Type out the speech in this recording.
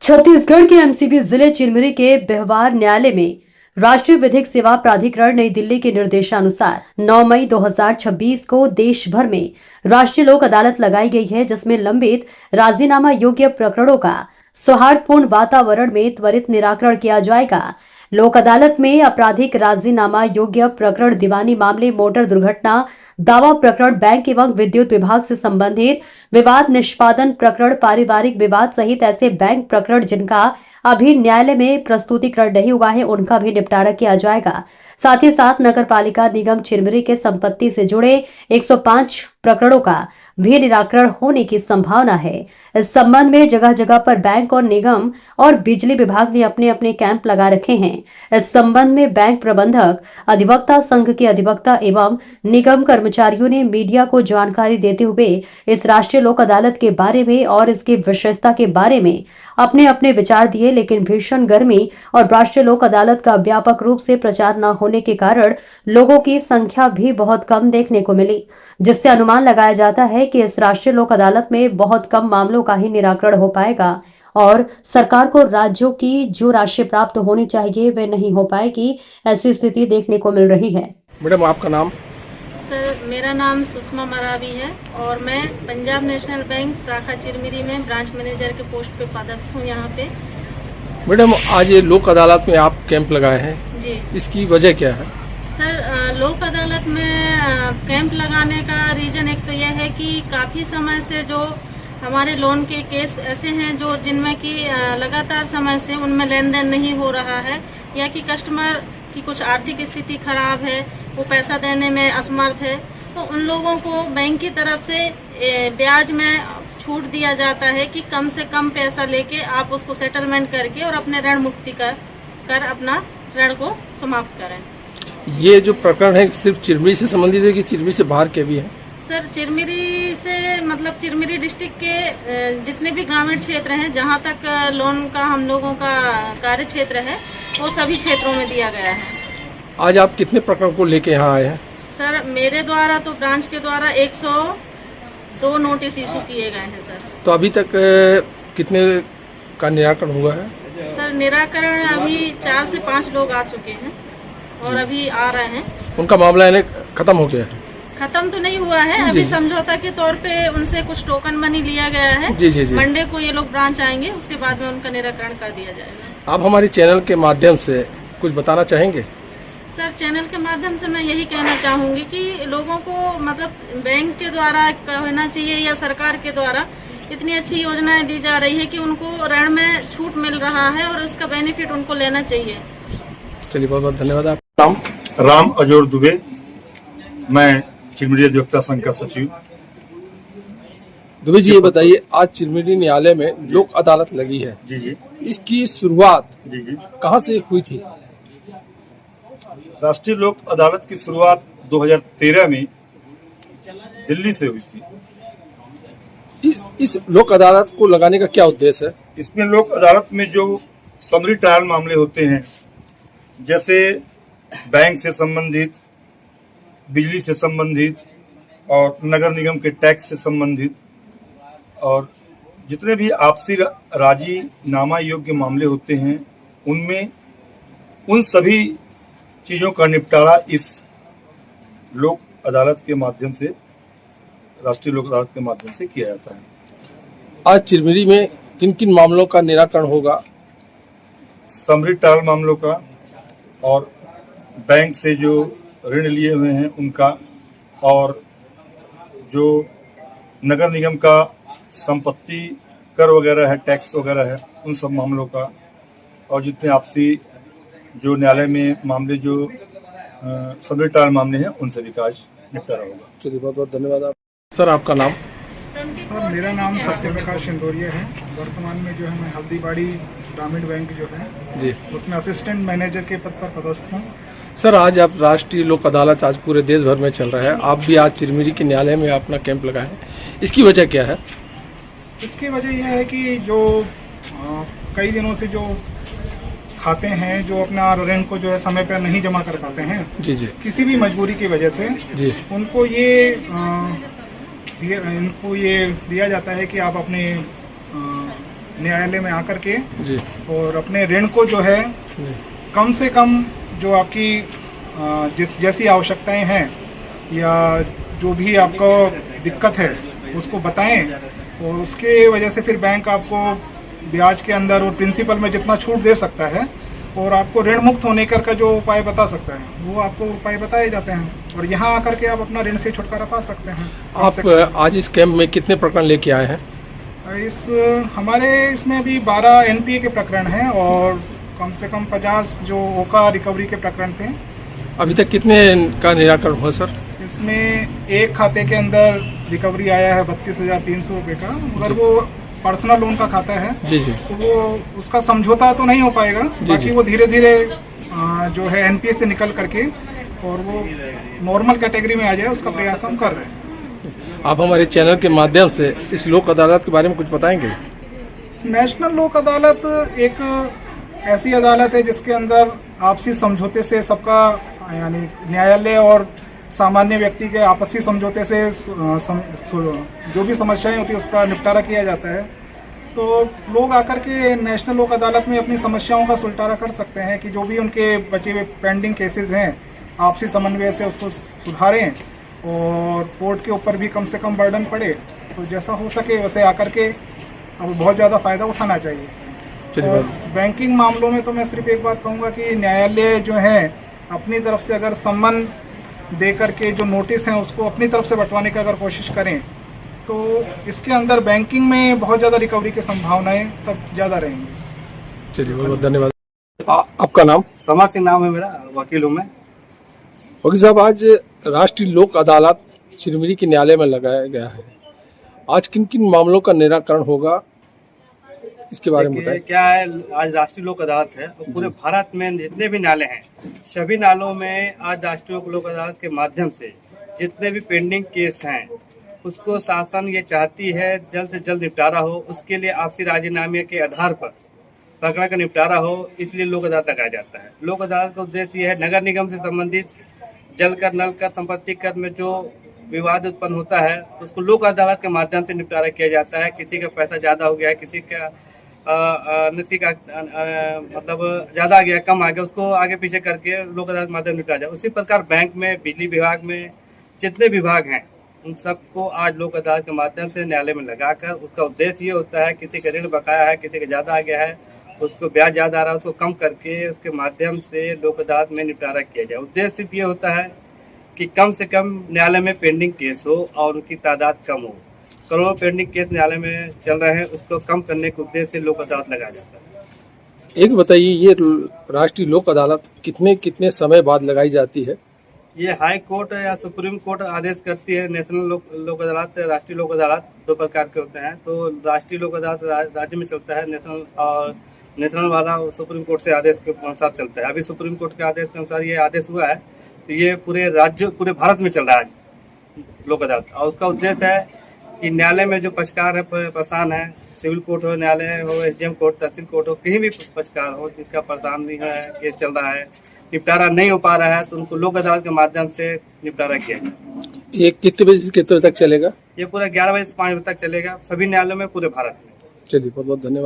छत्तीसगढ़ के एमसीबी जिले चिरमिरी के व्यवहार न्यायालय में राष्ट्रीय विधिक सेवा प्राधिकरण नई दिल्ली के निर्देशानुसार 9 मई 2026 को देश भर में राष्ट्रीय लोक अदालत लगाई गई है, जिसमें लंबित राजीनामा योग्य प्रकरणों का सौहार्दपूर्ण वातावरण में त्वरित निराकरण किया जाएगा। लोक अदालत में आपराधिक राजीनामा योग्य प्रकरण, दीवानी मामले, मोटर दुर्घटना दावा प्रकरण, बैंक एवं विद्युत विभाग से संबंधित विवाद निष्पादन प्रकरण, पारिवारिक विवाद सहित ऐसे बैंक प्रकरण जिनका अभी न्यायालय में प्रस्तुतिकरण नहीं हुआ है, उनका भी निपटारा किया जाएगा। साथ ही साथ नगर पालिका निगम चिरमिरी के संपत्ति से जुड़े 105 प्रकरणों का भी निराकरण होने की संभावना है। इस संबंध में जगह जगह पर बैंक और निगम और बिजली विभाग ने अपने अपने कैंप लगा रखे हैं। इस संबंध में बैंक प्रबंधक, अधिवक्ता संघ के अधिवक्ता एवं निगम कर्मचारियों ने मीडिया को जानकारी देते हुए इस राष्ट्रीय लोक अदालत के बारे में और इसकी विशेषता के बारे में अपने अपने विचार दिए। लेकिन भीषण गर्मी और राष्ट्रीय लोक अदालत का व्यापक रूप से प्रचार न होने के कारण लोगों की संख्या भी बहुत कम देखने को मिली, जिससे अनुमान लगाया जाता है कि इस राष्ट्रीय लोक अदालत में बहुत कम मामलों का ही निराकरण हो पाएगा और सरकार को राज्यों की जो राशि प्राप्त होनी चाहिए वे नहीं हो पाएगी। ऐसी स्थिति देखने को मिल रही है। मैडम, आपका नाम? सर, मेरा नाम सुषमा मरावी है और मैं पंजाब नेशनल बैंक शाखा चिरमिरी में ब्रांच मैनेजर के पोस्ट पे पदस्थ हूँ यहाँ पे। मैडम, आज ये लोक अदालत में आप कैंप लगाए हैं जी, इसकी वजह क्या है? सर, लोक अदालत में कैंप लगाने का रीज़न एक तो यह है कि काफ़ी समय से जो हमारे लोन के केस ऐसे हैं जो जिनमें कि लगातार समय से उनमें लेन देन नहीं हो रहा है, या कि कस्टमर की कुछ आर्थिक स्थिति खराब है, वो पैसा देने में असमर्थ है, तो उन लोगों को बैंक की तरफ से ब्याज में छूट दिया जाता है कि कम से कम पैसा लेके आप उसको सेटलमेंट करके और अपने ऋण मुक्ति कर अपना ऋण को समाप्त करें। ये जो प्रकरण है सिर्फ चिरमिरी से संबंधित है कि चिरमिरी से बाहर के भी हैं? सर, चिरमिरी से मतलब चिरमिरी डिस्ट्रिक्ट के जितने भी ग्रामीण क्षेत्र हैं जहां तक लोन का हम लोगों का कार्य क्षेत्र है वो सभी क्षेत्रों में दिया गया है। आज आप कितने प्रकरण को लेके यहाँ आए हैं? सर, मेरे द्वारा तो ब्रांच के द्वारा 102 नोटिस इशू किए गए हैं। सर, तो अभी तक कितने का निराकरण हुआ है? सर, निराकरण अभी 4 से 5 लोग आ चुके हैं और अभी आ रहे हैं। उनका मामला इन्हें खत्म हो गया है? खत्म तो नहीं हुआ है, अभी समझौता के तौर पे उनसे कुछ टोकन मनी लिया गया है। जी। मंडे को ये लोग ब्रांच आएंगे, उसके बाद में उनका निराकरण कर दिया जाएगा। आप हमारे चैनल के माध्यम से कुछ बताना चाहेंगे? सर, चैनल के माध्यम से मैं यही कहना चाहूँगी कि लोगों को मतलब बैंक के द्वारा कहना चाहिए या सरकार के द्वारा इतनी अच्छी योजनाएं दी जा रही है कि उनको ऋण में छूट मिल रहा है और उसका बेनिफिट उनको लेना चाहिए। चलिए, बहुत बहुत धन्यवाद। आप नाम? राम अजोर दुबे, मैं चिरमिरी अधिवक्ता संघ का सचिव। दुबे जी, ये बताइए, आज चिरमिरी न्यायालय में लोक अदालत लगी है। जी। इसकी शुरुआत जी। कहाँ से हुई थी? राष्ट्रीय लोक अदालत की शुरुआत 2013 में दिल्ली से हुई थी। इस लोक अदालत को लगाने का क्या उद्देश्य है? इसमें लोक अदालत में जो समरी ट्रायल मामले होते हैं, जैसे बैंक से संबंधित, बिजली से संबंधित और नगर निगम के टैक्स से संबंधित और जितने भी आपसी राजीनामा योग्य मामले होते हैं, उनमें उन सभी चीज़ों का निपटारा इस लोक अदालत के माध्यम से, राष्ट्रीय लोक अदालत के माध्यम से किया जाता है। आज चिरमिरी में किन किन मामलों का निराकरण होगा? समरी ट्रायल मामलों का और बैंक से जो ऋण लिए हुए हैं उनका, और जो नगर निगम का संपत्ति कर वगैरह है, टैक्स वगैरह है, उन सब मामलों का, और जितने आपसी जो न्यायालय में मामले जो समरी ट्रायल मामले हैं उनसे भी कार्य निपटारा होगा। चलिए, बहुत बहुत धन्यवाद। आप सर, आपका नाम? सर, मेरा नाम सत्यप्रकाश सिंदोरिया है। वर्तमान में जो है मैं हल्दीबाड़ी ग्रामीण बैंक जो है जी, उसमें असिस्टेंट मैनेजर के पद पर पदस्थ हूँ। सर, आज आप राष्ट्रीय लोक अदालत आज पूरे देश भर में चल रहा है, आप भी आज चिरमिरी के न्यायालय में अपना कैंप लगाए हैं, इसकी वजह क्या है? इसकी वजह यह है कि जो कई दिनों से जो खाते हैं, जो अपना ऋण को जो है समय पर नहीं जमा कर पाते हैं, जी, किसी भी मजबूरी की वजह से जी, उनको ये दिया जाता है कि आप अपने न्यायालय में आकर के जी और अपने ऋण को जो है जी कम से कम जो आपकी जैसी आवश्यकताएं हैं या जो भी आपको दिक्कत है उसको बताएं और उसके वजह से फिर बैंक आपको ब्याज के अंदर और प्रिंसिपल में जितना छूट दे सकता है और आपको ऋण मुक्त होने का जो उपाय बता सकता है वो आपको उपाय बताए जाते हैं और यहाँ आकर के आप अपना ऋण से छुटकारा पा सकते हैं। आप आज इस कैंप में कितने प्रकरण लेके आए हैं? हमारे इसमें अभी 12 एनपीए के प्रकरण हैं और कम से कम 50 जो ओका रिकवरी के प्रकरण थे। अभी तक कितने का निराकरण हुआ सर? इसमें एक खाते के अंदर रिकवरी आया है 32,300 रुपये का, मगर वो पर्सनल लोन का खाता है जी जी, तो वो उसका समझौता तो नहीं हो पाएगा, बाकी वो धीरे धीरे जो है एनपीए से निकल करके और वो नॉर्मल कैटेगरी में आ जाए उसका प्रयास हम कर रहे हैं। आप हमारे चैनल के माध्यम से इस लोक अदालत के बारे में कुछ बताएंगे? नेशनल लोक अदालत एक ऐसी अदालत है जिसके अंदर आपसी समझौते से सबका यानी न्यायालय और सामान्य व्यक्ति के आपसी समझौते से जो भी समस्याएं होती है उसका निपटारा किया जाता है। तो लोग आकर के नेशनल लोक अदालत में अपनी समस्याओं का सुलटारा कर सकते हैं कि जो भी उनके बचे हुए पेंडिंग केसेस हैं आपसी समन्वय से उसको सुधारें और कोर्ट के ऊपर भी कम से कम बर्डन पड़े, तो जैसा हो सके वैसे आकर के अब बहुत ज़्यादा फ़ायदा उठाना चाहिए। और बैंकिंग मामलों में तो मैं सिर्फ एक बात कहूँगा कि न्यायालय जो है अपनी तरफ से अगर सम्मन दे करके जो नोटिस हैं उसको अपनी तरफ से बंटवाने की अगर कोशिश करें तो इसके अंदर बैंकिंग में बहुत ज़्यादा रिकवरी की संभावनाएं तब ज़्यादा रहेंगी। चलिए बहुत बहुत धन्यवाद। आपका नाम? समर सिंह नाम है मेरा, वकील हूँ मैं। वकील साहब, आज राष्ट्रीय लोक अदालत चिरमिरी के न्यायालय में लगाया गया है, आज किन किन मामलों का निराकरण होगा इसके बारे में बताएं। क्या है, आज राष्ट्रीय लोक अदालत है और पूरे भारत में जितने भी नाले हैं सभी नालों में आज राष्ट्रीय लोक अदालत के माध्यम से जितने भी पेंडिंग केस हैं उसको शासन ये चाहती है जल्द से जल्द निपटारा हो। उसके लिए आपसी राजीनामे के आधार पर प्रकरण का निपटारा हो, इसलिए लोक अदालत लगाया जाता है। लोक अदालत का उद्देश्य यह है नगर निगम से संबंधित जल कर, नल कर, संपत्ति कर में जो विवाद उत्पन्न होता है उसको लोक अदालत के माध्यम से निपटारा किया जाता है। किसी का पैसा ज्यादा हो गया है, किसी का नीति का मतलब ज्यादा आ गया, कम आ गया, उसको आगे पीछे करके लोक अदालत के माध्यम निपटाया जाए। उसी प्रकार बैंक में, बिजली विभाग में जितने विभाग हैं उन सबको आज लोक अदालत के माध्यम से न्यायालय में लगाकर उसका उद्देश्य ये होता है किसी का ऋण बकाया है, किसी का ज्यादा आ गया है, उसको ब्याज ज्यादा आ रहा है, उसको कम करके उसके माध्यम से लोक अदालत में निपटारा किया जाए। उद्देश्य सिर्फ ये होता है कि कम से कम न्यायालय में पेंडिंग केस हो और उनकी तादाद कम हो। करोड़ों पेंडिंग केस न्यायालय में चल रहे हैं, उसको कम करने के उद्देश्य से लोक अदालत लगाया जाता है। एक बताइए, ये राष्ट्रीय लोक अदालत कितने कितने समय बाद लगाई जाती है? ये हाई कोर्ट या सुप्रीम कोर्ट आदेश करती है। नेशनल लोक अदालत, राष्ट्रीय लोक अदालत दो प्रकार के होते हैं। तो राष्ट्रीय लोक अदालत राज्य में चलता है, नेशनल वाला सुप्रीम कोर्ट से आदेश के अनुसार चलता है। अभी सुप्रीम कोर्ट के आदेश के अनुसार ये आदेश हुआ है, तो ये पूरे राज्य, पूरे भारत में चल रहा है लोक अदालत। और उसका उद्देश्य है कि न्यायालय में जो पक्षकार है, परेशान है, सिविल कोर्ट हो, न्यायालय हो, एसडीएम कोर्ट, तहसील कोर्ट हो, कहीं भी पक्षकार हो जिसका परेशान नहीं है, केस चल रहा है, निपटारा नहीं हो पा रहा है, तो उनको लोक अदालत के माध्यम से निपटारा किया जाए। ये कितने बजे से कितने बजे तक चलेगा? ये पूरा 11 बजे से 5 बजे तक चलेगा, सभी न्यायालयों में पूरे भारत में। चलिए बहुत बहुत धन्यवाद।